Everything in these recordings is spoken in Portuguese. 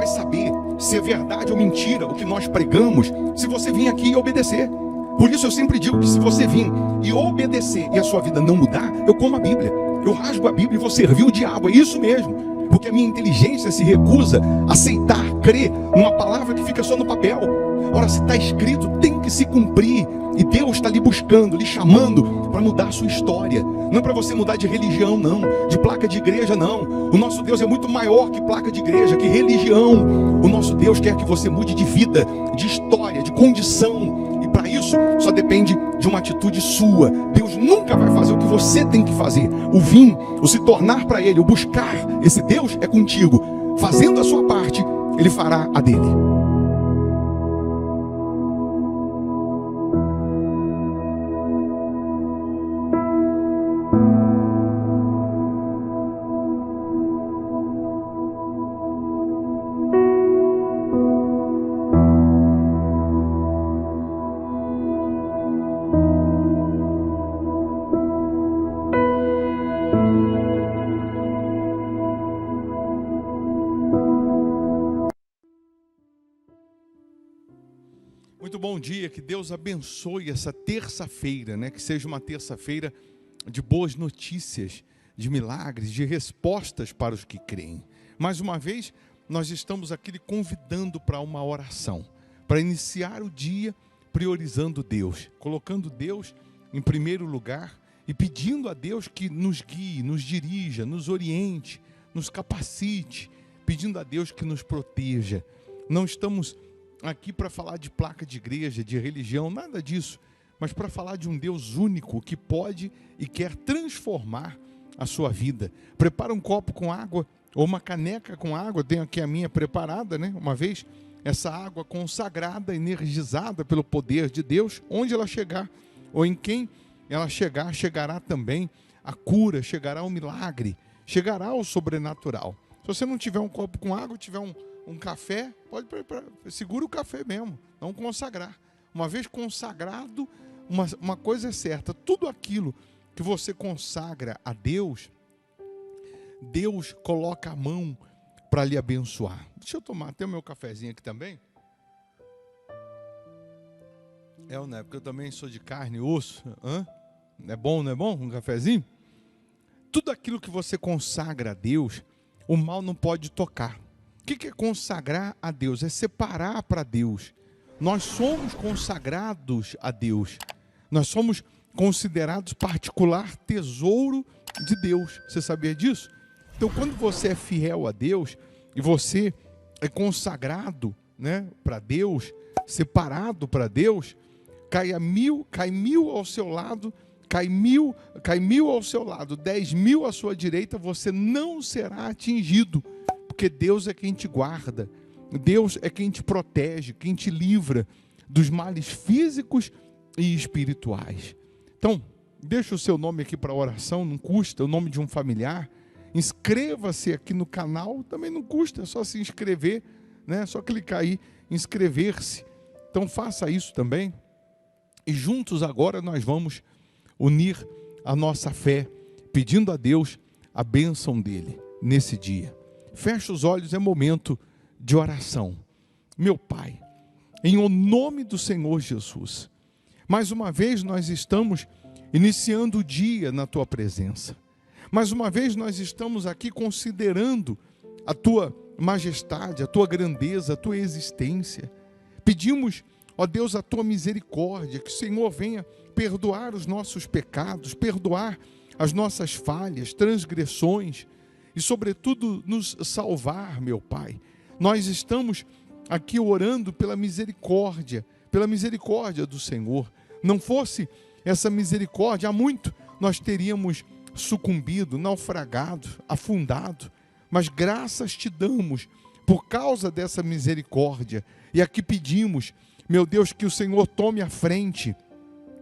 saber se é verdade ou mentira o que nós pregamos, se você vir aqui e obedecer. Por isso eu sempre digo que se você vir e obedecer e a sua vida não mudar, eu como a Bíblia, eu rasgo a Bíblia e vou servir o diabo, é isso mesmo. Porque a minha inteligência se recusa a aceitar, crer numa palavra que fica só no papel. Ora, se está escrito, tem que se cumprir. E Deus está lhe buscando, lhe chamando para mudar a sua história. Não é para você mudar de religião, não. De placa de igreja, não. O nosso Deus é muito maior que placa de igreja, que religião. O nosso Deus quer que você mude de vida, de história, de condição. E para isso, só depende de uma atitude sua. Deus nunca vai fazer o que você tem que fazer. O vir, o se tornar para Ele, o buscar esse Deus é contigo. Fazendo a sua parte, Ele fará a dele. Muito bom dia, que Deus abençoe essa terça-feira, né? Que seja uma terça-feira de boas notícias, de milagres, de respostas para os que creem. Mais uma vez, nós estamos aqui lhe convidando para uma oração, para iniciar o dia priorizando Deus, colocando Deus em primeiro lugar e pedindo a Deus que nos guie, nos dirija, nos oriente, nos capacite, pedindo a Deus que nos proteja. Não estamos aqui para falar de placa de igreja, de religião, nada disso, mas para falar de um Deus único que pode e quer transformar a sua vida. Prepara um copo com água ou uma caneca com água, tenho aqui a minha preparada, né? Uma vez, essa água consagrada, energizada pelo poder de Deus, onde ela chegar, ou em quem ela chegar, chegará também a cura, chegará o milagre, chegará o sobrenatural. Se você não tiver um copo com água, tiver um café, pode preparar, segura o café mesmo, não consagrar. Uma vez consagrado, uma coisa é certa, tudo aquilo que você consagra a Deus, Deus coloca a mão para lhe abençoar. Deixa eu tomar até o meu cafezinho aqui também. Né? Porque eu também sou de carne e osso. É bom, não é bom? Um cafezinho? Tudo aquilo que você consagra a Deus, o mal não pode tocar. O que é consagrar a Deus? É separar para Deus. Nós somos consagrados a Deus. Nós somos considerados particular tesouro de Deus. Você sabia disso? Então, quando você é fiel a Deus e você é consagrado, né, para Deus, separado para Deus, cai mil ao seu lado, cai mil ao seu lado, 10.000 à sua direita, você não será atingido. Porque Deus é quem te guarda, Deus é quem te protege, quem te livra dos males físicos e espirituais. Então, deixa o seu nome aqui para oração, não custa, o nome de um familiar. Inscreva-se aqui no canal, também não custa, é só se inscrever, né? É só clicar aí, inscrever-se. Então faça isso também. E juntos agora nós vamos unir a nossa fé, pedindo a Deus a bênção dele nesse dia. Feche os olhos, é momento de oração. Meu Pai, em o nome do Senhor Jesus, mais uma vez nós estamos iniciando o dia na Tua presença. Mais uma vez nós estamos aqui considerando a Tua majestade, a Tua grandeza, a Tua existência. Pedimos, ó Deus, a Tua misericórdia, que o Senhor venha perdoar os nossos pecados, perdoar as nossas falhas, transgressões, e, sobretudo, nos salvar, meu Pai. Nós estamos aqui orando pela misericórdia do Senhor. Não fosse essa misericórdia, há muito nós teríamos sucumbido, naufragado, afundado. Mas graças te damos por causa dessa misericórdia. E aqui pedimos, meu Deus, que o Senhor tome a frente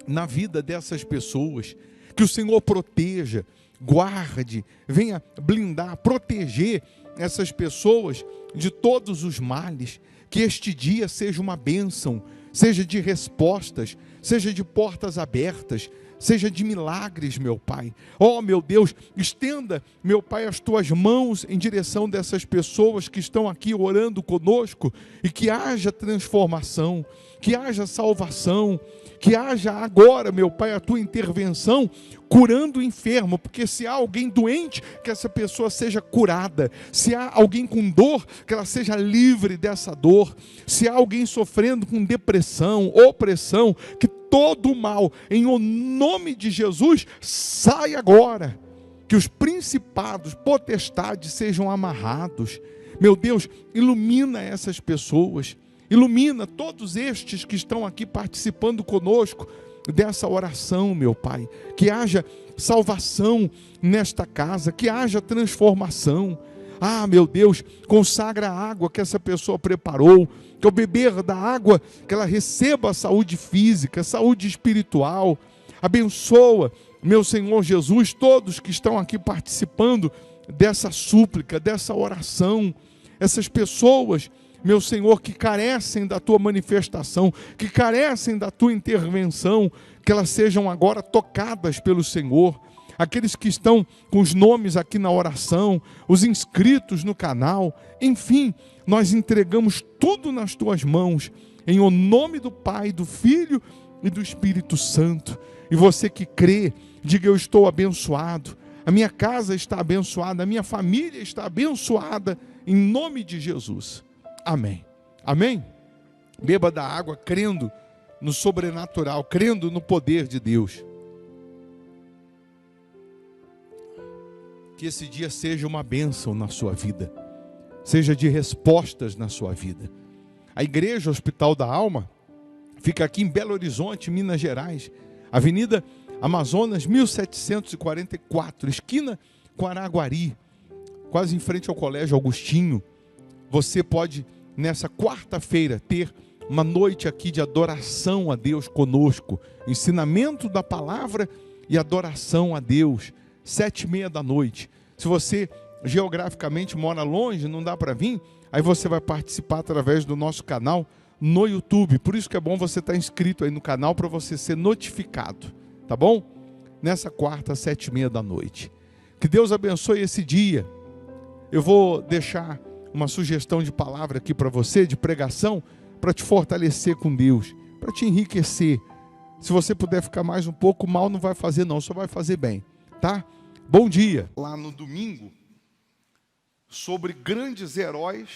na vida dessas pessoas, que o Senhor proteja, guarde, venha blindar, proteger essas pessoas de todos os males, que este dia seja uma bênção, seja de respostas, seja de portas abertas, seja de milagres, meu Pai. Oh, meu Deus, estenda, meu Pai, as tuas mãos em direção dessas pessoas que estão aqui orando conosco e que haja transformação, que haja salvação, que haja agora, meu Pai, a tua intervenção curando o enfermo, porque se há alguém doente, que essa pessoa seja curada, se há alguém com dor, que ela seja livre dessa dor, se há alguém sofrendo com depressão, opressão, que todo o mal, em o nome de Jesus, saia agora, que os principados, potestades sejam amarrados. Meu Deus, ilumina essas pessoas, ilumina todos estes que estão aqui participando conosco dessa oração, meu Pai, que haja salvação nesta casa, que haja transformação. Ah, meu Deus, consagra a água que essa pessoa preparou, que ao beber da água, que ela receba saúde física, saúde espiritual. Abençoa, meu Senhor Jesus, todos que estão aqui participando dessa súplica, dessa oração, essas pessoas, meu Senhor, que carecem da tua manifestação, que carecem da tua intervenção, que elas sejam agora tocadas pelo Senhor. Aqueles que estão com os nomes aqui na oração, os inscritos no canal, enfim, nós entregamos tudo nas tuas mãos, em o nome do Pai, do Filho e do Espírito Santo. E você que crê, diga: eu estou abençoado, a minha casa está abençoada, a minha família está abençoada, em nome de Jesus. Amém. Amém? Beba da água crendo no sobrenatural, crendo no poder de Deus. Que esse dia seja uma bênção na sua vida, seja de respostas na sua vida. A Igreja Hospital da Alma fica aqui em Belo Horizonte, Minas Gerais, Avenida Amazonas 1744, esquina com Araguari, quase em frente ao Colégio Agostinho. Você pode, nessa quarta-feira, ter uma noite aqui de adoração a Deus conosco, ensinamento da palavra e adoração a Deus, 7h30 da noite. Se você geograficamente mora longe, não dá para vir, aí você vai participar através do nosso canal no YouTube. Por isso que é bom você estar inscrito aí no canal para você ser notificado, tá bom? Nessa quarta, 7h30 da noite. Que Deus abençoe esse dia. Eu vou deixar uma sugestão de palavra aqui para você, de pregação, para te fortalecer com Deus, para te enriquecer. Se você puder ficar mais um pouco, mal não vai fazer não, só vai fazer bem, tá? Bom dia. Lá no domingo, sobre grandes heróis,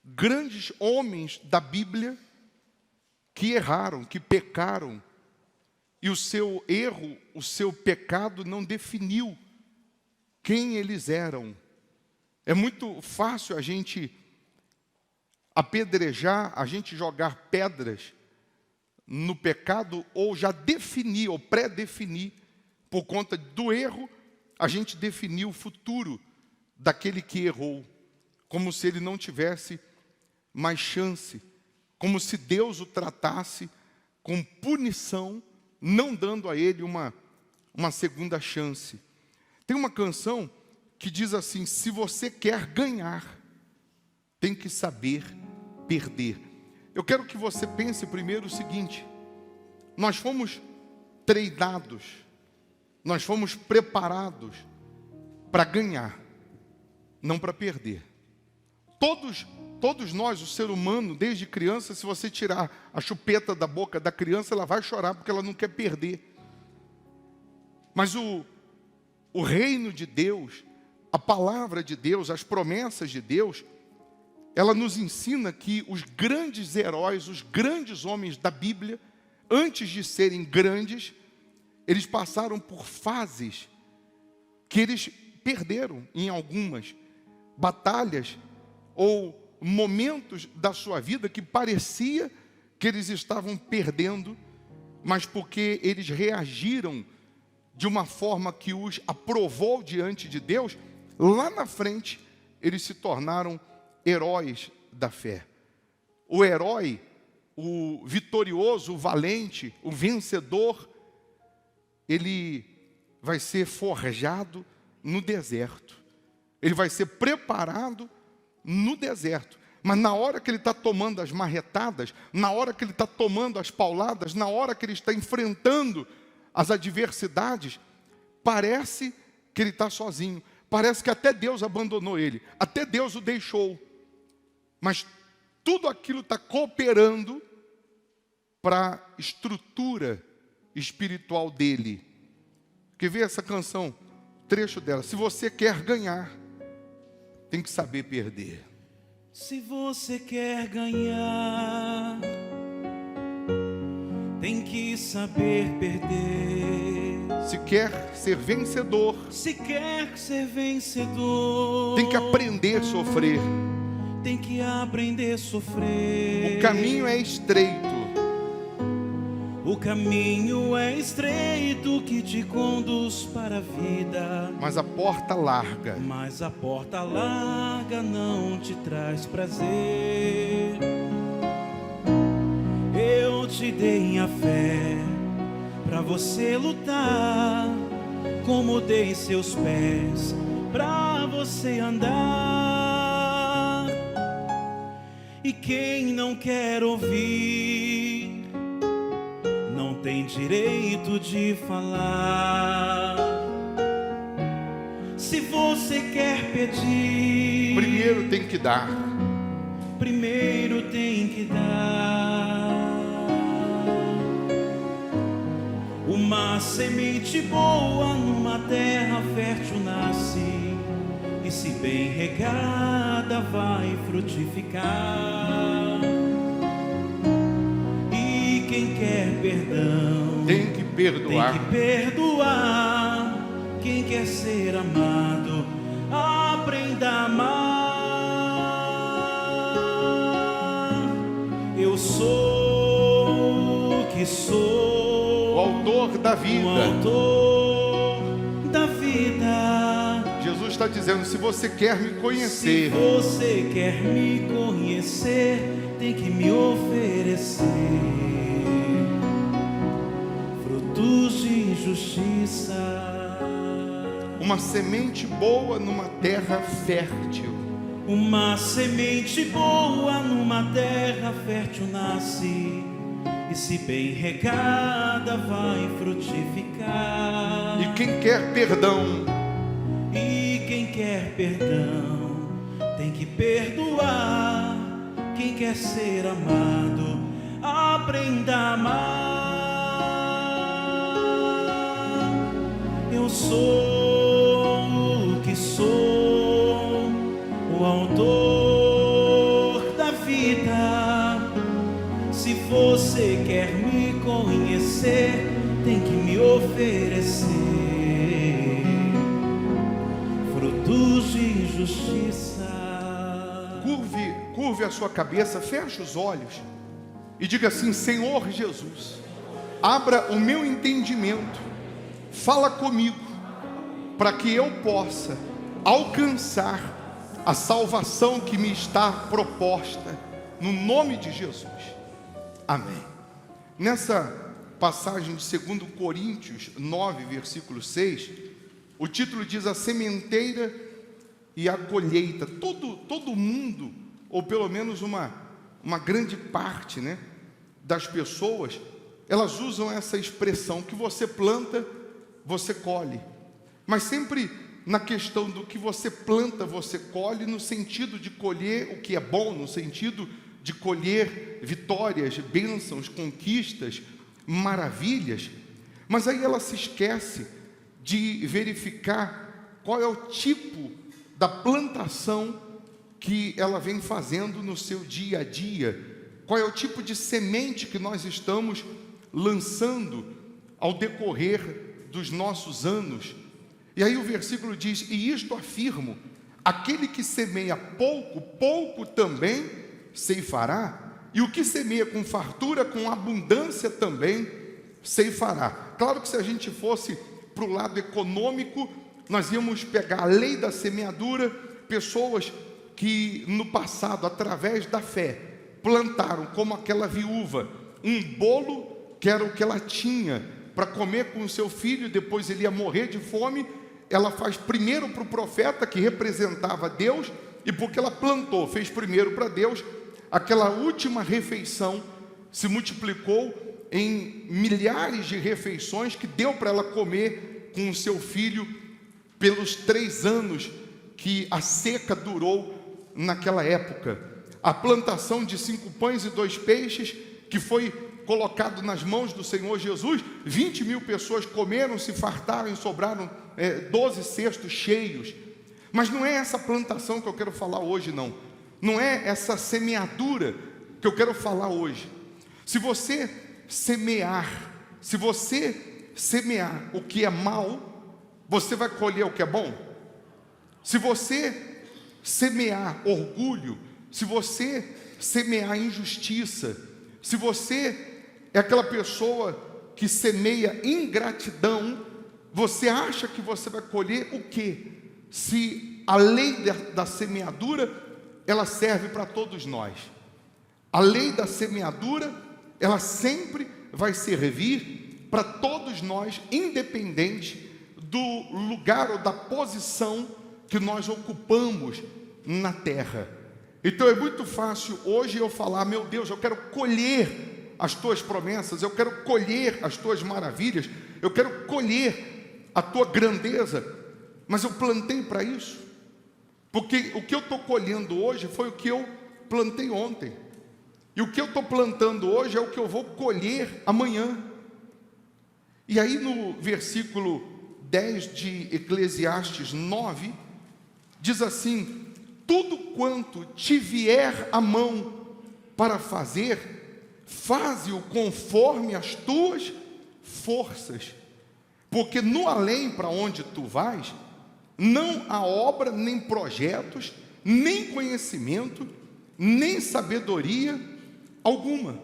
grandes homens da Bíblia, que erraram, que pecaram, e o seu erro, o seu pecado não definiu quem eles eram. É muito fácil a gente apedrejar, a gente jogar pedras no pecado, ou já definir, ou pré-definir, por conta do erro, a gente definir o futuro daquele que errou, como se ele não tivesse mais chance, como se Deus o tratasse com punição, não dando a ele uma segunda chance. Tem uma canção que diz assim: se você quer ganhar, tem que saber perder. Eu quero que você pense primeiro o seguinte: nós fomos treinados, nós fomos preparados para ganhar, não para perder. Todos nós, o ser humano, desde criança, se você tirar a chupeta da boca da criança, ela vai chorar porque ela não quer perder. Mas o reino de Deus, a palavra de Deus, as promessas de Deus, ela nos ensina que os grandes heróis, os grandes homens da Bíblia, antes de serem grandes, eles passaram por fases que eles perderam em algumas batalhas ou momentos da sua vida que parecia que eles estavam perdendo, mas porque eles reagiram de uma forma que os aprovou diante de Deus, lá na frente eles se tornaram heróis da fé. O herói, o vitorioso, o valente, o vencedor, ele vai ser forjado no deserto. Ele vai ser preparado no deserto. Mas na hora que ele está tomando as marretadas, na hora que ele está tomando as pauladas, na hora que ele está enfrentando as adversidades, parece que ele está sozinho. Parece que até Deus abandonou ele, até Deus o deixou. Mas tudo aquilo está cooperando para a estrutura espiritual dele. Quer ver essa canção? Trecho dela. Se você quer ganhar, tem que saber perder. Se você quer ganhar, tem que saber perder. Se quer ser vencedor, Se quer ser vencedor, tem que aprender a sofrer. tem que aprender a sofrer. O caminho é estreito, O caminho é estreito que te conduz para a vida, mas a porta larga. mas a porta larga não te traz prazer. Eu te dei a fé para você lutar, como dei seus pés para você andar. E quem não quer ouvir não tem direito de falar. Se você quer pedir, Primeiro tem que dar. primeiro tem que dar. Uma semente boa numa terra fértil nasce, e se bem regada vai frutificar. E quem quer perdão Tem que perdoar. tem que perdoar. Quem quer ser amado, aprenda a amar. Eu sou o que sou, O autor da o vida. autor da vida. Jesus está dizendo, se você quer me Se conhecer, você quer me conhecer, tem que me oferecer frutos de justiça. uma semente boa numa terra fértil. Uma semente boa numa terra fértil nasce, e se bem regada vai frutificar. E quem quer perdão, E quem quer perdão tem que perdoar. Quem quer ser amado, aprenda a amar. Eu sou o que sou, o autor da vida. Se você quer me conhecer, tem que me oferecer frutos de justiça. curve a sua cabeça, feche os olhos e diga assim: Senhor Jesus, abra o meu entendimento, fala comigo, para que eu possa alcançar a salvação que me está proposta, no nome de Jesus, amém. Nessa passagem de 2 Coríntios 9, versículo 6, o título diz: a sementeira e a colheita. Todo mundo, ou pelo menos uma grande parte, né, das pessoas, elas usam essa expressão: que você planta, você colhe. Mas sempre na questão do que você planta, você colhe, no sentido de colher o que é bom, no sentido de colher vitórias, bênçãos, conquistas, maravilhas. Mas aí ela se esquece de verificar qual é o tipo da plantação que ela vem fazendo no seu dia a dia, qual é o tipo de semente que nós estamos lançando ao decorrer dos nossos anos. E aí o versículo diz: e isto afirmo, aquele que semeia pouco, pouco também ceifará, e o que semeia com fartura, com abundância também ceifará. Claro que se a gente fosse para o lado econômico, nós íamos pegar a lei da semeadura, pessoas que no passado, através da fé, plantaram, como aquela viúva, um bolo que era o que ela tinha para comer com o seu filho, depois ele ia morrer de fome. Ela faz primeiro para o profeta, que representava Deus, e porque ela plantou, fez primeiro para Deus, aquela última refeição se multiplicou em milhares de refeições que deu para ela comer com o seu filho pelos 3 anos que a seca durou naquela época. A plantação de 5 pães e 2 peixes, que foi colocado nas mãos do Senhor Jesus, 20.000 pessoas comeram, se fartaram e sobraram 12 cestos cheios. Mas não é essa plantação que eu quero falar hoje, não. Não é essa semeadura que eu quero falar hoje. Se você semear o que é mal, você vai colher o que é bom. Se você semear orgulho, se você semear injustiça, se você é aquela pessoa que semeia ingratidão, você acha que você vai colher o quê? Se a lei da semeadura, ela serve para todos nós. A lei da semeadura, ela sempre vai servir para todos nós, independente do lugar ou da posição que nós ocupamos na terra. Então é muito fácil hoje eu falar: meu Deus, eu quero colher as tuas promessas, eu quero colher as tuas maravilhas, eu quero colher a tua grandeza, mas eu plantei para isso? Porque o que eu estou colhendo hoje foi o que eu plantei ontem, e o que eu estou plantando hoje é o que eu vou colher amanhã. E aí no versículo 10 de Eclesiastes 9, diz assim: tudo quanto te vier à mão para fazer, faze-o conforme as tuas forças, porque no além para onde tu vais, não há obra, nem projetos, nem conhecimento, nem sabedoria alguma.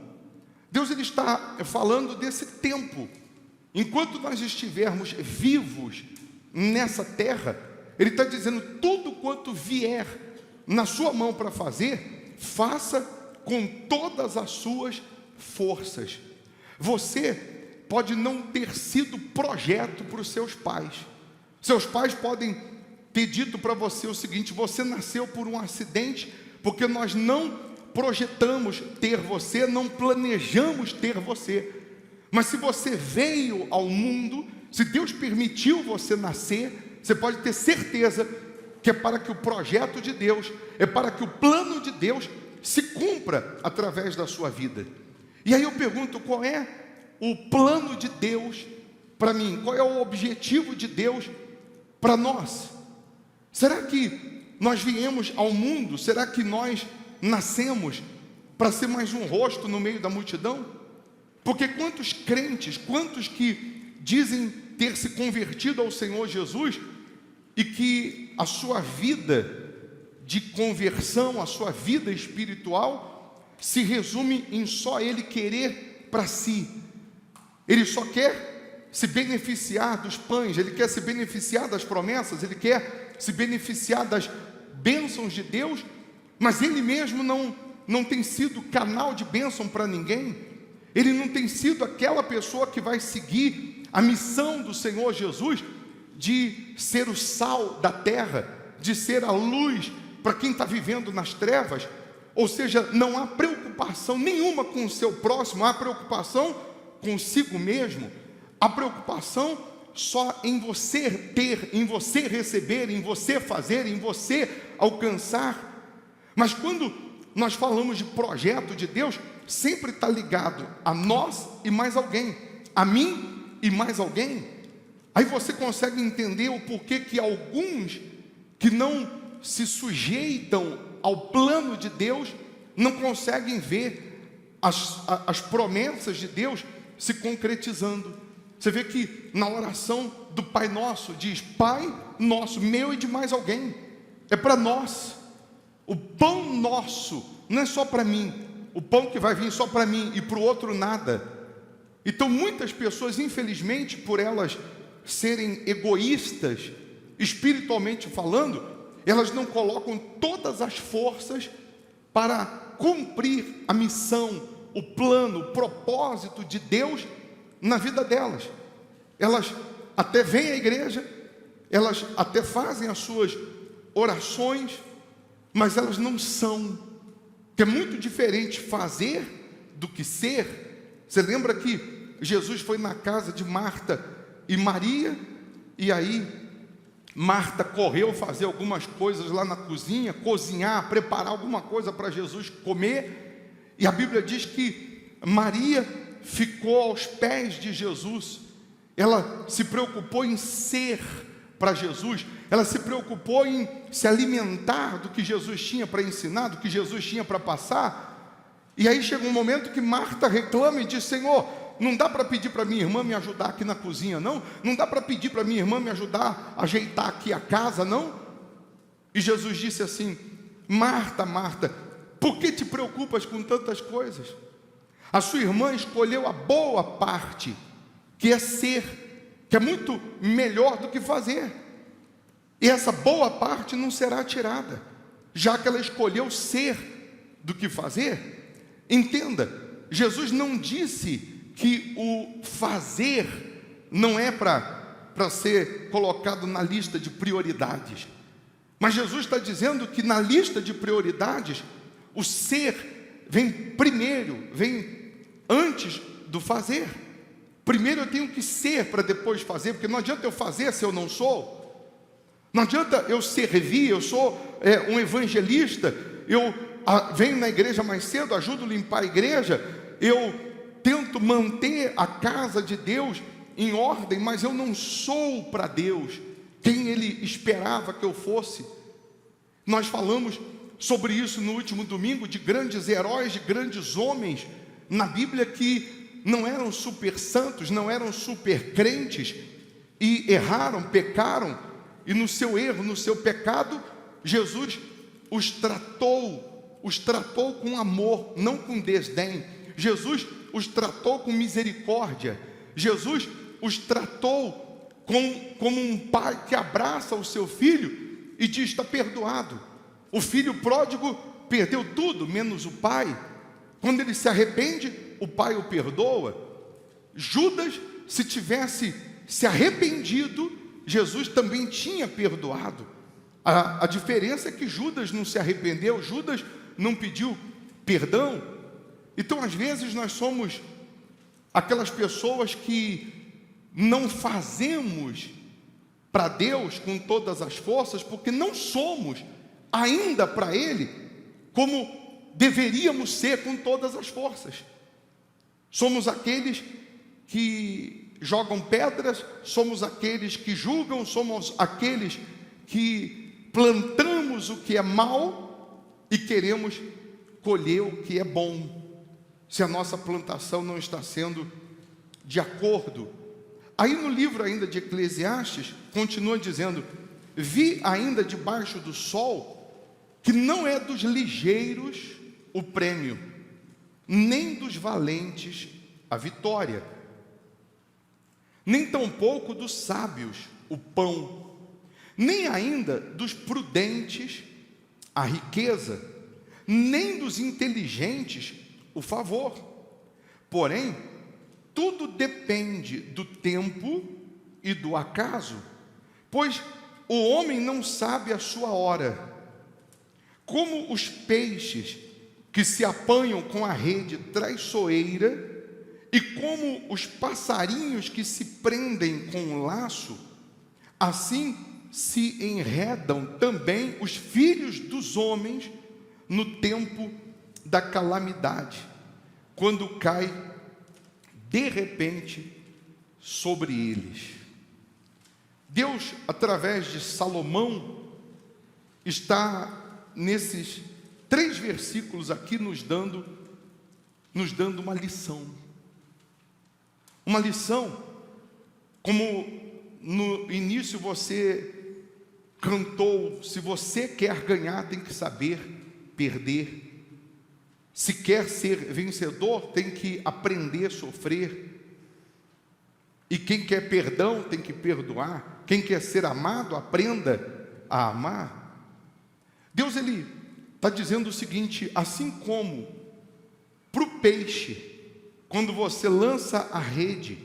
Deus, ele está falando desse tempo. Enquanto nós estivermos vivos nessa terra, ele está dizendo: tudo quanto vier na sua mão para fazer, faça com todas as suas forças. Você pode não ter sido projeto para os seus pais. Seus pais podem ter dito para você o seguinte: você nasceu por um acidente, porque nós não projetamos ter você, não planejamos ter você. Mas se você veio ao mundo, se Deus permitiu você nascer, você pode ter certeza que é para que o projeto de Deus, é para que o plano de Deus se cumpra através da sua vida. E aí eu pergunto: qual é o plano de Deus para mim? Qual é o objetivo de Deus para nós? Será que nós viemos ao mundo? Será que nós nascemos para ser mais um rosto no meio da multidão? Porque quantos crentes, quantos que dizem ter se convertido ao Senhor Jesus e que a sua vida de conversão, a sua vida espiritual se resume em só ele querer para si. Ele só quer se beneficiar dos pães, ele quer se beneficiar das promessas, ele quer se beneficiar das bênçãos de Deus, mas ele mesmo não tem sido canal de bênção para ninguém. Ele não tem sido aquela pessoa que vai seguir a missão do Senhor Jesus de ser o sal da terra, de ser a luz para quem está vivendo nas trevas. Ou seja, não há preocupação nenhuma com o seu próximo, há preocupação consigo mesmo, há preocupação só em você ter, em você receber, em você fazer, em você alcançar. Mas quando nós falamos de projeto de Deus, sempre está ligado a nós e mais alguém, a mim e mais alguém. Aí você consegue entender o porquê que alguns que não se sujeitam ao plano de Deus não conseguem ver as promessas de Deus se concretizando. Você vê que na oração do Pai Nosso diz: Pai Nosso, meu e de mais alguém, é para nós. O pão nosso não é só para mim, o pão que vai vir só para mim e para o outro nada. Então muitas pessoas, infelizmente, por elas serem egoístas, espiritualmente falando, elas não colocam todas as forças para cumprir a missão, o plano, o propósito de Deus na vida delas. Elas até vêm à igreja, elas até fazem as suas orações, mas elas não são. Que é muito diferente fazer do que ser, Você lembra que Jesus foi na casa de Marta e Maria, e aí Marta correu fazer algumas coisas lá na cozinha, cozinhar, preparar alguma coisa para Jesus comer, e a Bíblia diz que Maria ficou aos pés de Jesus. Ela se preocupou em ser para Jesus, ela se preocupou em se alimentar do que Jesus tinha para ensinar, do que Jesus tinha para passar. E aí chega um momento que Marta reclama e diz: Senhor, não dá para pedir para minha irmã me ajudar aqui na cozinha, não? Não dá para pedir para minha irmã me ajudar a ajeitar aqui a casa, não? E Jesus disse assim: Marta, Marta, por que te preocupas com tantas coisas? A sua irmã escolheu a boa parte, que é ser, que é muito melhor do que fazer. E essa boa parte não será tirada, já que ela escolheu ser do que fazer. Entenda, Jesus não disse que o fazer não é para ser colocado na lista de prioridades. Mas Jesus está dizendo que na lista de prioridades, o ser vem primeiro, vem antes do fazer. Primeiro eu tenho que ser para depois fazer, porque não adianta eu fazer se eu não sou. Não adianta eu servir, eu sou um evangelista, eu venho na igreja mais cedo, ajudo a limpar a igreja, eu tento manter a casa de Deus em ordem, mas eu não sou para Deus quem Ele esperava que eu fosse. Nós falamos sobre isso no último domingo, de grandes heróis, de grandes homens na Bíblia que não eram super santos, não eram super crentes, e erraram, pecaram, e no seu erro, no seu pecado, Jesus os tratou com amor, não com desdém. Jesus os tratou com misericórdia. Jesus os tratou como um pai que abraça o seu filho e diz: está perdoado. O filho pródigo perdeu tudo, menos o pai. Quando ele se arrepende, o pai o perdoa. Judas, se tivesse se arrependido, Jesus também tinha perdoado. A diferença é que Judas não se arrependeu, Judas não pediu perdão. Então, às vezes, nós somos aquelas pessoas que não fazemos para Deus com todas as forças, porque não somos ainda para Ele como deveríamos ser com todas as forças. Somos aqueles que jogam pedras, somos aqueles que julgam, somos aqueles que plantamos o que é mal e queremos colher o que é bom, se a nossa plantação não está sendo de acordo. Aí no livro ainda de Eclesiastes, continua dizendo: vi ainda debaixo do sol, que não é dos ligeiros o prêmio, nem dos valentes a vitória, nem tampouco dos sábios o pão, nem ainda dos prudentes a riqueza, nem dos inteligentes o favor. Porém, tudo depende do tempo e do acaso, pois o homem não sabe a sua hora. Como os peixes que se apanham com a rede traiçoeira, e como os passarinhos que se prendem com um laço, assim se enredam também os filhos dos homens no tempo da calamidade, quando cai de repente sobre eles. Deus, através de Salomão, está nesses 3 versículos aqui nos dando uma lição. Uma lição, como no início você cantou: se você quer ganhar, tem que saber perder. Se quer ser vencedor, tem que aprender a sofrer. E quem quer perdão, tem que perdoar. Quem quer ser amado, aprenda a amar. Deus, Ele está dizendo o seguinte: assim como para o peixe, quando você lança a rede,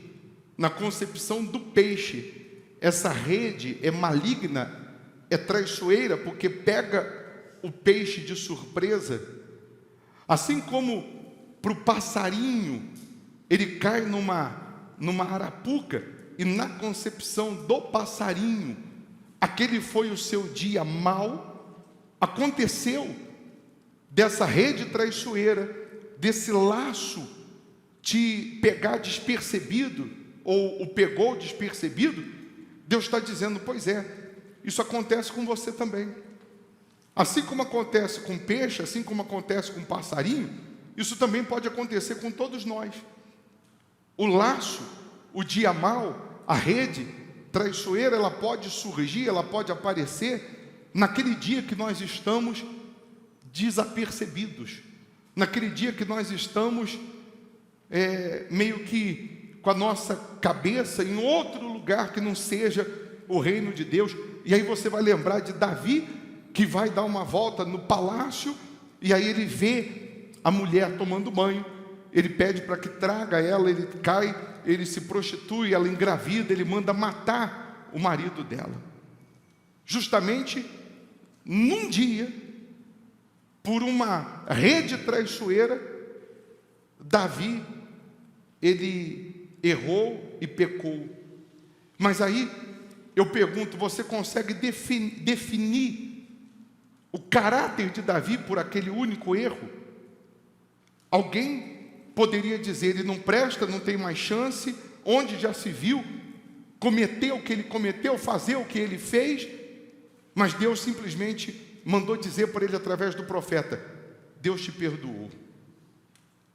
na concepção do peixe, essa rede é maligna, é traiçoeira, porque pega o peixe de surpresa. Assim como para o passarinho, ele cai numa arapuca, e na concepção do passarinho, aquele foi o seu dia mau. Aconteceu dessa rede traiçoeira, desse laço te pegar despercebido, ou o pegou despercebido. Deus está dizendo, pois é, isso acontece com você também. Assim como acontece com peixe, assim como acontece com passarinho, isso também pode acontecer com todos nós. O laço, o dia mau, a rede traiçoeira, ela pode surgir, ela pode aparecer naquele dia que nós estamos desapercebidos, naquele dia que nós estamos meio que com a nossa cabeça em outro lugar que não seja o reino de Deus. E aí você vai lembrar de Davi, que vai dar uma volta no palácio, e aí ele vê a mulher tomando banho, ele pede para que traga ela, ele cai, ele se prostitui, ela engravida, ele manda matar o marido dela. Justamente num dia, por uma rede traiçoeira, Davi, ele errou e pecou. Mas aí eu pergunto, você consegue definir o caráter de Davi por aquele único erro? Alguém poderia dizer, ele não presta, não tem mais chance, onde já se viu, cometer o que ele cometeu, fazer o que ele fez, mas Deus simplesmente mandou dizer para ele através do profeta, Deus te perdoou.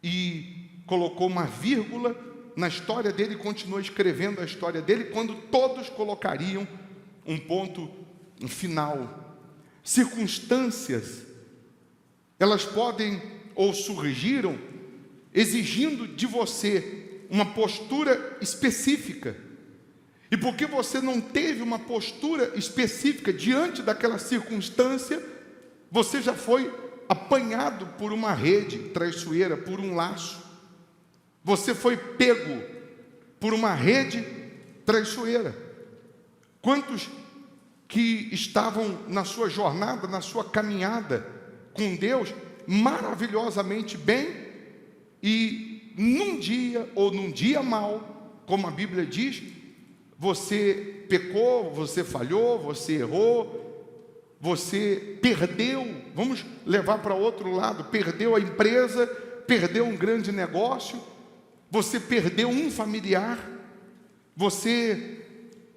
E colocou uma vírgula na história dele, e continuou escrevendo a história dele, quando todos colocariam um ponto, um final. Circunstâncias, elas podem ou surgiram exigindo de você uma postura específica. E porque você não teve uma postura específica diante daquela circunstância, você já foi apanhado por uma rede traiçoeira, por um laço. Você foi pego por uma rede traiçoeira. Quantos que estavam na sua jornada, na sua caminhada com Deus, maravilhosamente bem, e num dia ou num dia mau, como a Bíblia diz, você pecou, você falhou, você errou, você perdeu, vamos levar para outro lado, perdeu a empresa, perdeu um grande negócio, você perdeu um familiar, você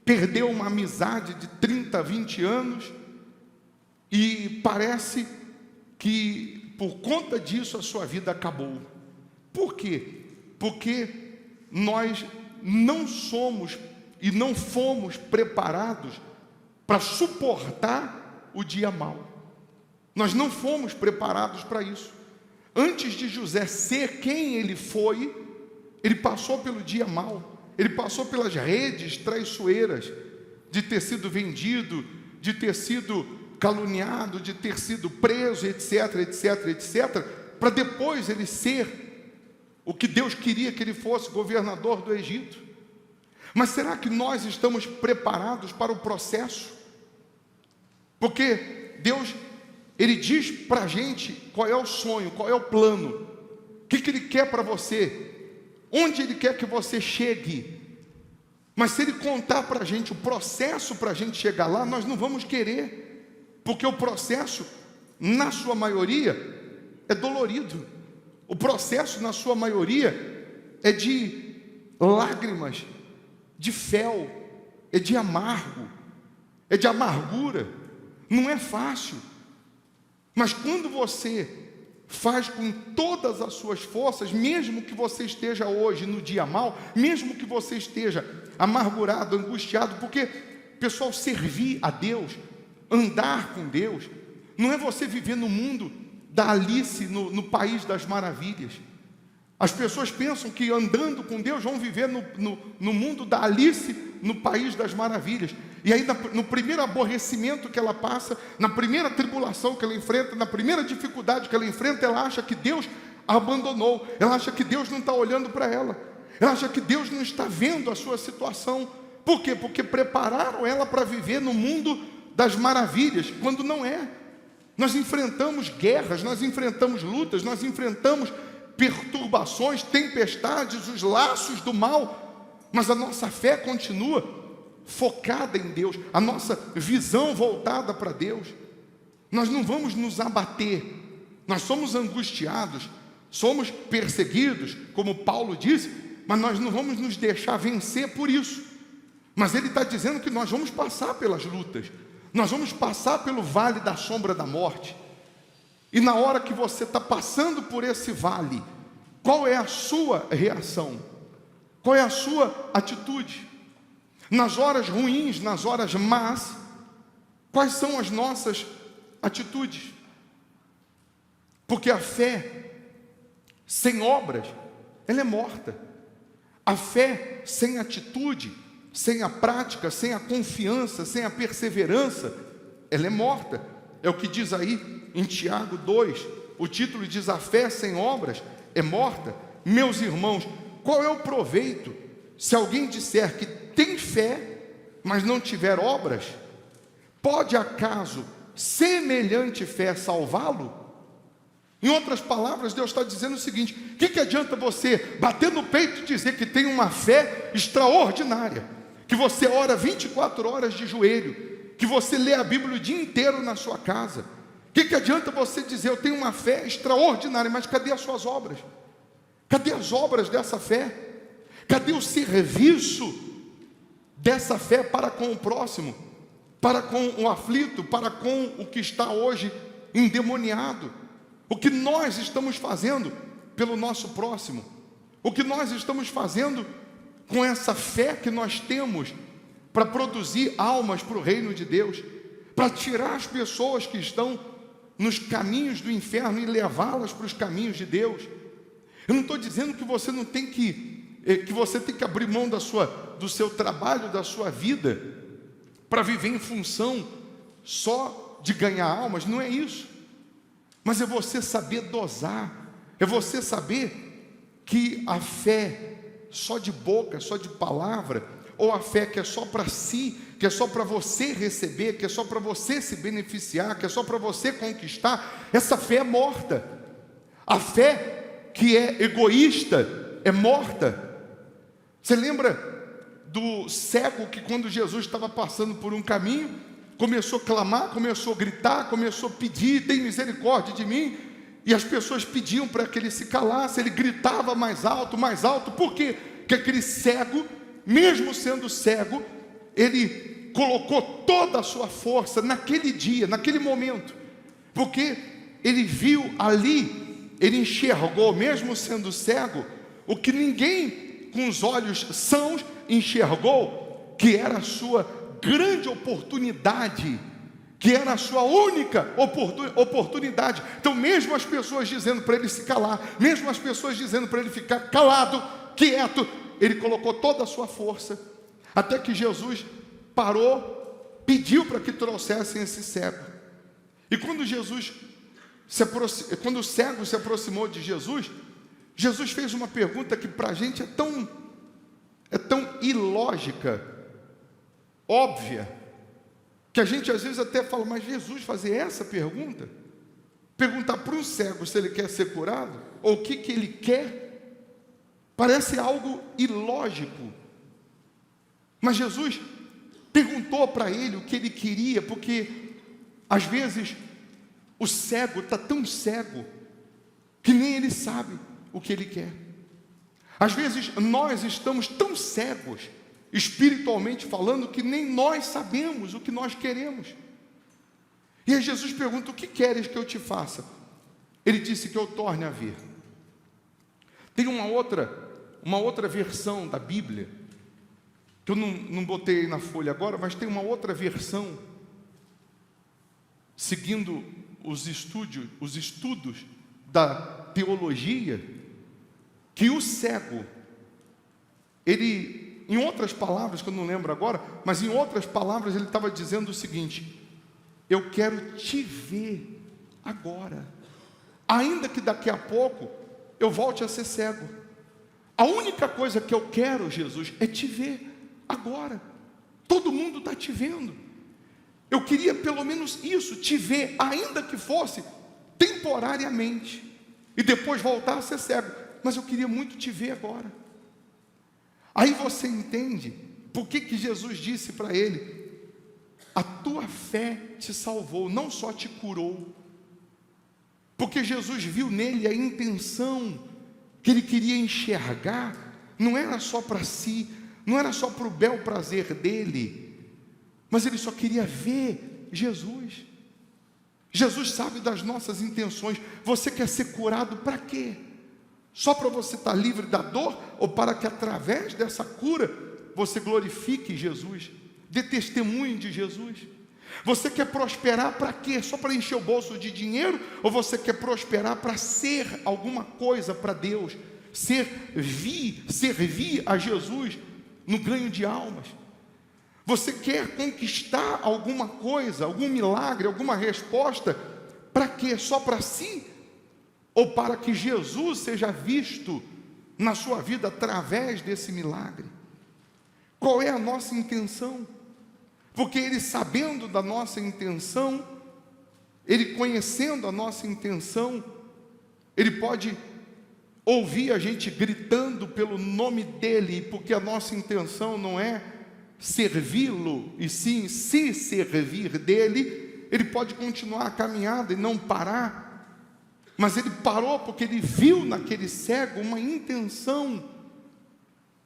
perdeu uma amizade de 30, 20 anos, e parece que por conta disso a sua vida acabou. Por quê? Porque nós não somos e não fomos preparados para suportar o dia mau. Nós não fomos preparados para isso. Antes de José ser quem ele foi, ele passou pelo dia mau. Ele passou pelas redes traiçoeiras, de ter sido vendido, de ter sido caluniado, de ter sido preso, etc, etc, etc, para depois ele ser o que Deus queria que ele fosse, governador do Egito. Mas será que nós estamos preparados para o processo? Porque Deus, ele diz para a gente qual é o sonho, qual é o plano, o que Ele quer para você, onde Ele quer que você chegue. Mas se Ele contar para a gente o processo para a gente chegar lá, nós não vamos querer, porque o processo, na sua maioria, é dolorido. O processo, na sua maioria, é de lágrimas, de fel, é de amargo, é de amargura. Não é fácil. Mas quando você faz com todas as suas forças, mesmo que você esteja hoje no dia mau, mesmo que você esteja amargurado, angustiado, porque, pessoal, servir a Deus, andar com Deus, não é você viver no mundo da Alice, no País das Maravilhas. As pessoas pensam que andando com Deus vão viver no mundo da Alice, no País das Maravilhas. E aí no primeiro aborrecimento que ela passa, na primeira tribulação que ela enfrenta, na primeira dificuldade que ela enfrenta, ela acha que Deus a abandonou, ela acha que Deus não está olhando para ela, ela acha que Deus não está vendo a sua situação. Por quê? Porque prepararam ela para viver no mundo das maravilhas, quando não é. Nós enfrentamos guerras, nós enfrentamos lutas, nós enfrentamos perturbações, tempestades, os laços do mal, mas a nossa fé continua focada em Deus, a nossa visão voltada para Deus. Nós não vamos nos abater, nós somos angustiados, somos perseguidos, como Paulo disse, mas nós não vamos nos deixar vencer por isso. Mas ele está dizendo que nós vamos passar pelas lutas, nós vamos passar pelo vale da sombra da morte. E na hora que você está passando por esse vale, qual é a sua reação? Qual é a sua atitude? Nas horas ruins, nas horas más, quais são as nossas atitudes? Porque a fé sem obras, ela é morta. A fé sem atitude, sem a prática, sem a confiança, sem a perseverança, ela é morta. É o que diz aí em Tiago 2, o título diz: a fé sem obras é morta. Meus irmãos, qual é o proveito se alguém disser que tem fé, mas não tiver obras? Pode acaso semelhante fé salvá-lo? Em outras palavras, Deus está dizendo o seguinte: o que adianta você bater no peito e dizer que tem uma fé extraordinária, que você ora 24 horas de joelho, que você lê a Bíblia o dia inteiro na sua casa? O que adianta você dizer: eu tenho uma fé extraordinária, mas cadê as suas obras? Cadê as obras dessa fé? Cadê o serviço dessa fé para com o próximo, para com o aflito, para com o que está hoje endemoniado? O que nós estamos fazendo pelo nosso próximo? O que nós estamos fazendo com essa fé que nós temos para produzir almas para o reino de Deus, para tirar as pessoas que estão nos caminhos do inferno e levá-las para os caminhos de Deus? Eu não estou dizendo que você não tem que você tem que abrir mão do seu trabalho, da sua vida, para viver em função só de ganhar almas. Não é isso. Mas é você saber dosar, é você saber que a fé só de boca, só de palavra, ou a fé que é só para si, que é só para você receber, que é só para você se beneficiar, que é só para você conquistar, essa fé é morta. A fé que é egoísta é morta. Você lembra do cego que, quando Jesus estava passando por um caminho, começou a clamar, começou a gritar, começou a pedir: tem misericórdia de mim? E as pessoas pediam para que ele se calasse. Ele gritava mais alto, por quê? Porque aquele cego, mesmo sendo cego, ele colocou toda a sua força naquele dia, naquele momento, porque ele viu ali, ele enxergou, mesmo sendo cego, o que ninguém com os olhos sãos enxergou, que era a sua grande oportunidade, que era a sua única oportunidade. Então, mesmo as pessoas dizendo para ele se calar, mesmo as pessoas dizendo para ele ficar calado, quieto, ele colocou toda a sua força, até que Jesus parou, pediu para que trouxessem esse cego. E quando quando o cego se aproximou de Jesus, Jesus fez uma pergunta que para a gente é tão ilógica, óbvia, que a gente às vezes até fala: mas Jesus fazer essa pergunta? Perguntar para um cego se ele quer ser curado, ou o que ele quer, parece algo ilógico. Mas Jesus perguntou para ele o que ele queria, porque às vezes o cego está tão cego que nem ele sabe o que ele quer. Às vezes nós estamos tão cegos, espiritualmente falando, que nem nós sabemos o que nós queremos. E aí Jesus pergunta: o que queres que eu te faça? Ele disse: que eu torne a ver. Tem uma outra versão da Bíblia, que eu não botei aí na folha agora, mas tem uma outra versão, seguindo os estudos da teologia, que o cego, ele, em outras palavras, que eu não lembro agora, mas em outras palavras ele estava dizendo o seguinte: eu quero te ver agora, ainda que daqui a pouco eu volte a ser cego. A única coisa que eu quero, Jesus, é te ver agora. Todo mundo está te vendo. Eu queria pelo menos isso, te ver, ainda que fosse temporariamente. e depois voltar a ser cego. Mas eu queria muito te ver agora. Aí você entende por que Jesus disse para ele: a tua fé te salvou, não só te curou. Porque Jesus viu nele a intenção que ele queria enxergar, não era só para si, não era só para o bel prazer dele, mas ele só queria ver Jesus. Jesus sabe das nossas intenções. Você quer ser curado para quê? Só para você estar livre da dor, ou para que através dessa cura você glorifique Jesus, dê testemunho de Jesus? Você quer prosperar para quê? Só para encher o bolso de dinheiro? Ou você quer prosperar para ser alguma coisa para Deus? Servir a Jesus no ganho de almas? Você quer conquistar alguma coisa, algum milagre, alguma resposta? Para quê? Só para si? Ou para que Jesus seja visto na sua vida através desse milagre? Qual é a nossa intenção? Porque ele, sabendo da nossa intenção, ele conhecendo a nossa intenção, ele pode ouvir a gente gritando pelo nome dele, porque a nossa intenção não é servi-lo, e sim se servir dele. Ele pode continuar a caminhada e não parar, mas ele parou porque ele viu naquele cego uma intenção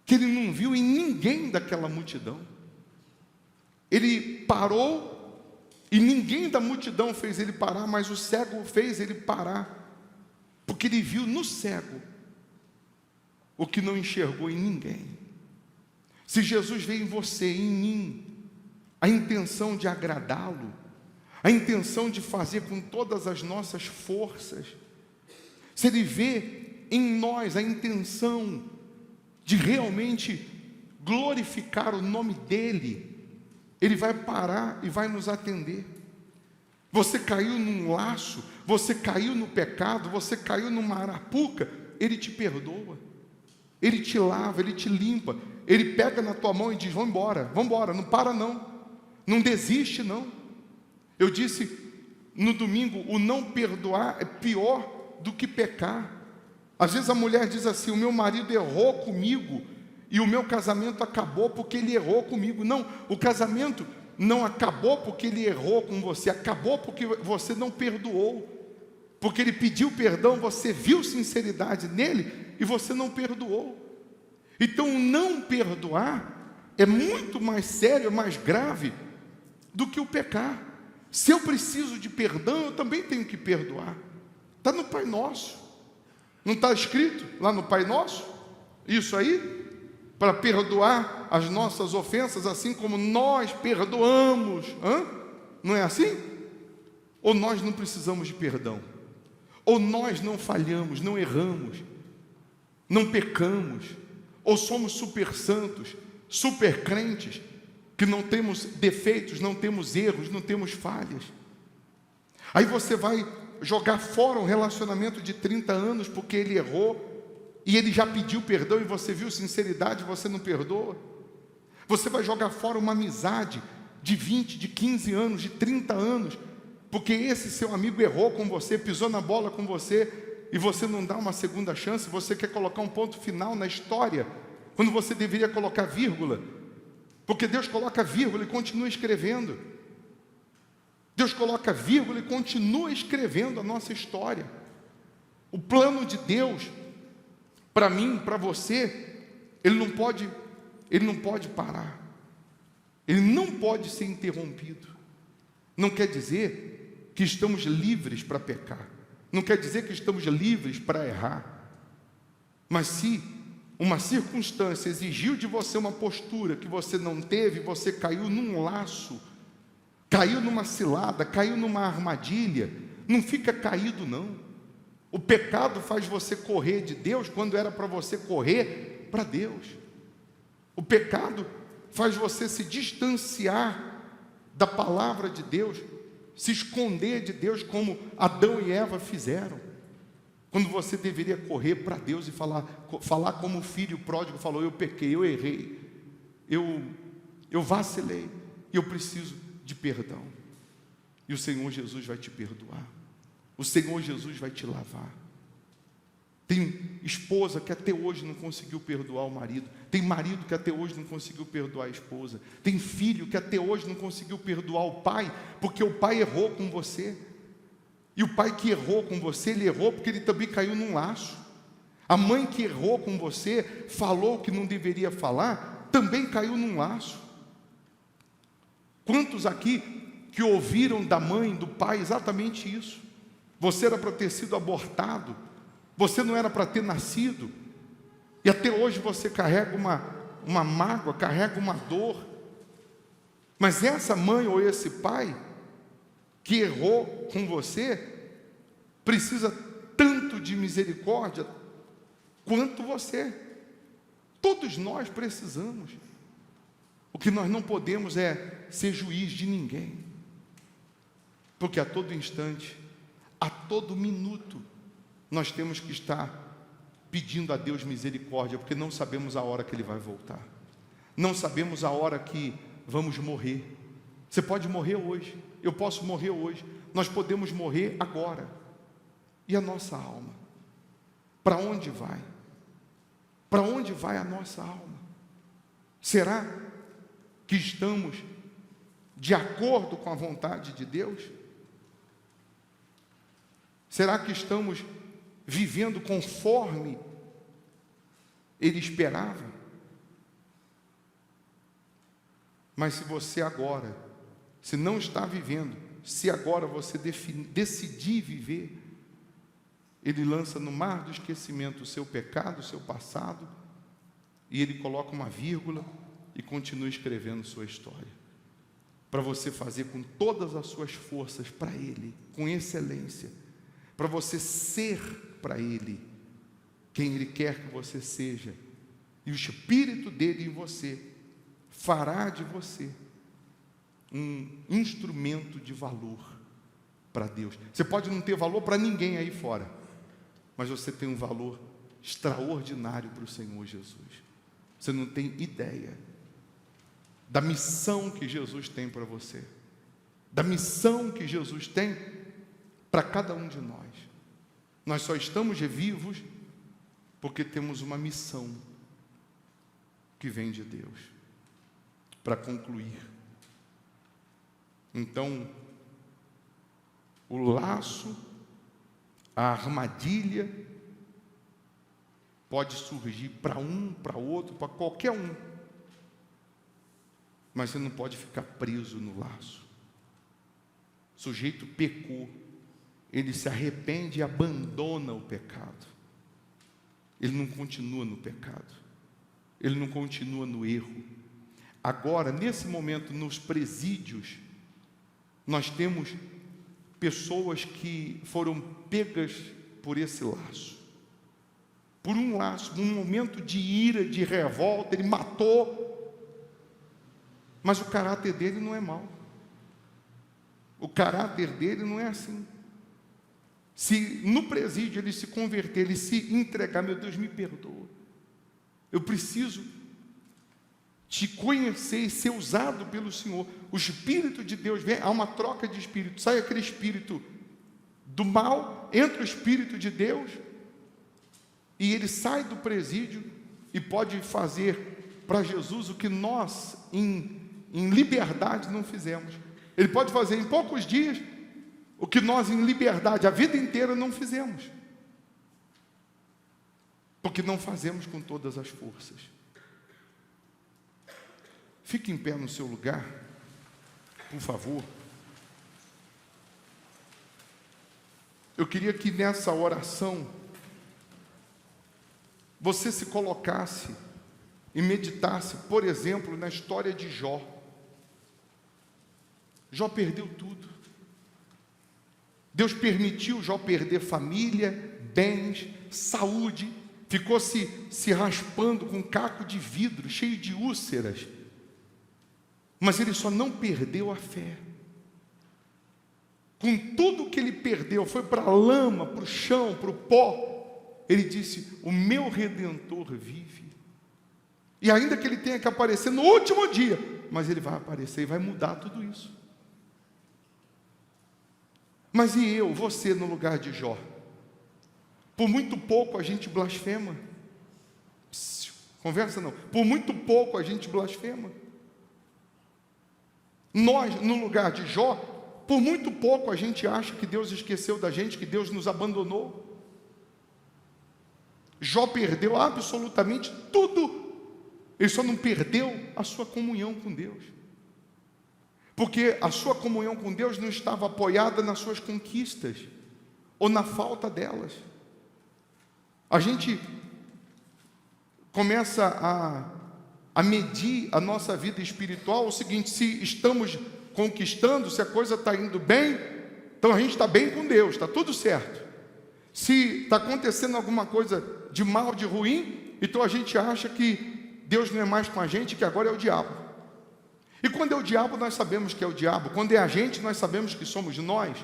que ele não viu em ninguém daquela multidão. Ele parou e ninguém da multidão fez ele parar, mas o cego fez ele parar, porque ele viu no cego o que não enxergou em ninguém. Se Jesus vê em você, em mim, a intenção de agradá-lo, a intenção de fazer com todas as nossas forças, se ele vê em nós a intenção de realmente glorificar o nome dele, ele vai parar e vai nos atender. Você caiu num laço, você caiu no pecado, você caiu numa arapuca, ele te perdoa, ele te lava, ele te limpa, ele pega na tua mão e diz: vamos embora, não para não desiste não. Eu disse no domingo, o não perdoar é pior do que pecar. Às vezes a mulher diz assim: o meu marido errou comigo e o meu casamento acabou porque ele errou comigo. Não, o casamento não acabou porque ele errou com você, acabou porque você não perdoou. Porque ele pediu perdão, você viu sinceridade nele e você não perdoou. Então o não perdoar é muito mais sério, é mais grave do que o pecar. Se eu preciso de perdão, eu também tenho que perdoar. Está no Pai Nosso. Não está escrito lá no Pai Nosso? Isso aí? Para perdoar as nossas ofensas, assim como nós perdoamos. Não é assim? Ou nós não precisamos de perdão? Ou nós não falhamos, não erramos, não pecamos? Ou somos super santos, super crentes, que não temos defeitos, não temos erros, não temos falhas? Aí você vai jogar fora um relacionamento de 30 anos porque ele errou, e ele já pediu perdão e você viu sinceridade, você não perdoa? Você vai jogar fora uma amizade de 20, de 15 anos, de 30 anos, porque esse seu amigo errou com você, pisou na bola com você, e você não dá uma segunda chance? Você quer colocar um ponto final na história, quando você deveria colocar vírgula, porque Deus coloca vírgula e continua escrevendo. Deus coloca vírgula e continua escrevendo a nossa história. O plano de Deus para mim, para você, ele não pode parar. Ele não pode ser interrompido. Não quer dizer que estamos livres para pecar. Não quer dizer que estamos livres para errar. Mas se uma circunstância exigiu de você uma postura que você não teve, você caiu num laço, caiu numa cilada, caiu numa armadilha, não fica caído não. O pecado faz você correr de Deus quando era para você correr para Deus. O pecado faz você se distanciar da palavra de Deus, se esconder de Deus como Adão e Eva fizeram. Quando você deveria correr para Deus e falar como o filho pródigo falou: eu pequei, eu errei, eu vacilei, e eu preciso de perdão. E o Senhor Jesus vai te perdoar. O Senhor Jesus vai te lavar. Tem esposa que até hoje não conseguiu perdoar o marido. Tem marido que até hoje não conseguiu perdoar a esposa. Tem filho que até hoje não conseguiu perdoar o pai, porque o pai errou com você. E o pai que errou com você, ele errou porque ele também caiu num laço. A mãe que errou com você, falou o que não deveria falar, também caiu num laço. Quantos aqui que ouviram da mãe, do pai, exatamente isso? Você era para ter sido abortado, você não era para ter nascido, e até hoje você carrega uma mágoa, carrega uma dor. Mas essa mãe ou esse pai que errou com você, precisa tanto de misericórdia quanto você. Todos nós precisamos. O que nós não podemos é ser juiz de ninguém, porque a todo instante, a todo minuto, nós temos que estar pedindo a Deus misericórdia, porque não sabemos a hora que Ele vai voltar, não sabemos a hora que vamos morrer. Você pode morrer hoje, eu posso morrer hoje, nós podemos morrer agora. E a nossa alma? Para onde vai? Para onde vai a nossa alma? Será que estamos de acordo com a vontade de Deus? Será que estamos vivendo conforme Ele esperava? Mas se você agora, se não está vivendo, se agora você decidir viver, Ele lança no mar do esquecimento o seu pecado, o seu passado, e Ele coloca uma vírgula e continua escrevendo sua história, para você fazer com todas as suas forças para Ele, com excelência, para você ser para Ele quem Ele quer que você seja, e o Espírito dele em você fará de você um instrumento de valor para Deus. Você pode não ter valor para ninguém aí fora, mas você tem um valor extraordinário para o Senhor Jesus. Você não tem ideia da missão que Jesus tem para você, da missão que Jesus tem para cada um de nós. Nós só estamos vivos porque temos uma missão que vem de Deus para concluir. Então, o laço, a armadilha pode surgir para um, para outro, para qualquer um, mas você não pode ficar preso no laço. O sujeito pecou, ele se arrepende e abandona o pecado. Ele não continua no pecado, ele não continua no erro. Agora, nesse momento, nos presídios, nós temos pessoas que foram pegas por esse laço. Por um laço, num momento de ira, de revolta, ele matou, mas o caráter dele não é mau. O caráter dele não é assim. Se no presídio ele se converter, ele se entregar, meu Deus, me perdoa, eu preciso te conhecer e ser usado pelo Senhor. O Espírito de Deus vem, há uma troca de espírito, sai aquele espírito do mal, entra o Espírito de Deus, e ele sai do presídio e pode fazer para Jesus o que nós, em liberdade, não fizemos. Ele pode fazer em poucos dias o que nós, em liberdade, a vida inteira não fizemos, porque não fazemos com todas as forças. Fique em pé no seu lugar, por favor. Eu queria que nessa oração você se colocasse e meditasse, por exemplo, na história de Jó. Jó perdeu tudo. Deus permitiu Jó perder família, bens, saúde, ficou se raspando com um caco de vidro, cheio de úlceras. Mas ele só não perdeu a fé. Com tudo que ele perdeu, foi para a lama, para o chão, para o pó. Ele disse: o meu Redentor vive. E ainda que ele tenha que aparecer no último dia, mas ele vai aparecer e vai mudar tudo isso. Mas e eu, você no lugar de Jó? Por muito pouco a gente blasfema. Conversa não. Por muito pouco a gente blasfema. Nós, no lugar de Jó, por muito pouco a gente acha que Deus esqueceu da gente, que Deus nos abandonou. Jó perdeu absolutamente tudo. Ele só não perdeu a sua comunhão com Deus. Porque a sua comunhão com Deus não estava apoiada nas suas conquistas, ou na falta delas. A gente começa a medir a nossa vida espiritual o seguinte: se estamos conquistando, se a coisa está indo bem, então a gente está bem com Deus, está tudo certo. Se está acontecendo alguma coisa de mal, de ruim, então a gente acha que Deus não é mais com a gente, que agora é o diabo. E quando é o diabo, nós sabemos que é o diabo. Quando é a gente, nós sabemos que somos nós.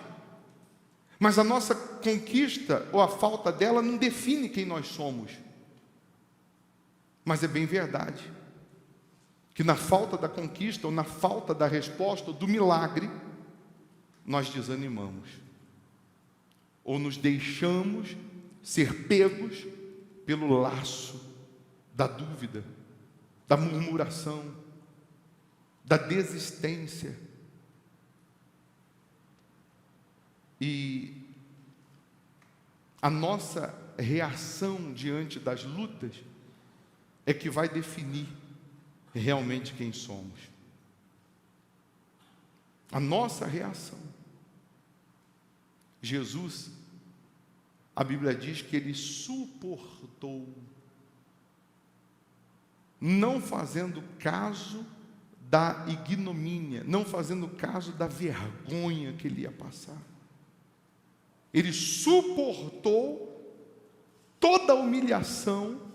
Mas a nossa conquista, ou a falta dela, não define quem nós somos. Mas é bem verdade que na falta da conquista, ou na falta da resposta, ou do milagre, nós desanimamos. Ou nos deixamos ser pegos pelo laço da dúvida, da murmuração, da desistência. E a nossa reação diante das lutas é que vai definir realmente quem somos. A nossa reação. Jesus, a Bíblia diz que ele suportou, não fazendo caso da ignomínia, não fazendo caso da vergonha que ele ia passar. Ele suportou toda a humilhação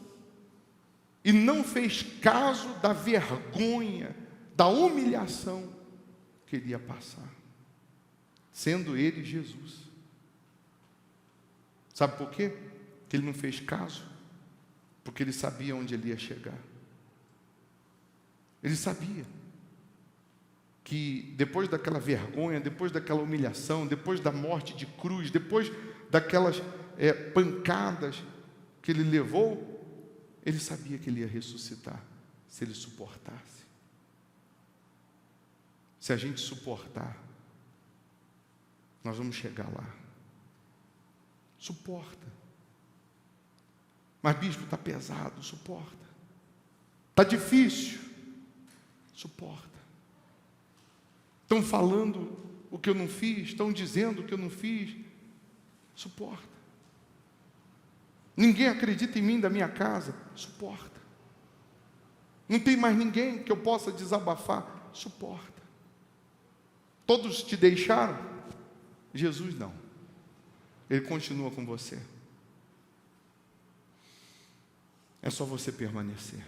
e não fez caso da vergonha, da humilhação que ele ia passar, sendo ele Jesus. Sabe por quê? Que ele não fez caso? Porque ele sabia onde ele ia chegar. Ele sabia que depois daquela vergonha, depois daquela humilhação, depois da morte de cruz, depois daquelas pancadas que ele levou, ele sabia que ele ia ressuscitar, se ele suportasse. Se a gente suportar, nós vamos chegar lá. Suporta. Mas bispo, está pesado, suporta. Está difícil, suporta. Estão falando o que eu não fiz, estão dizendo o que eu não fiz, suporta. Ninguém acredita em mim da minha casa, suporta. Não tem mais ninguém que eu possa desabafar, suporta. Todos te deixaram? Jesus não. Ele continua com você. É só você permanecer.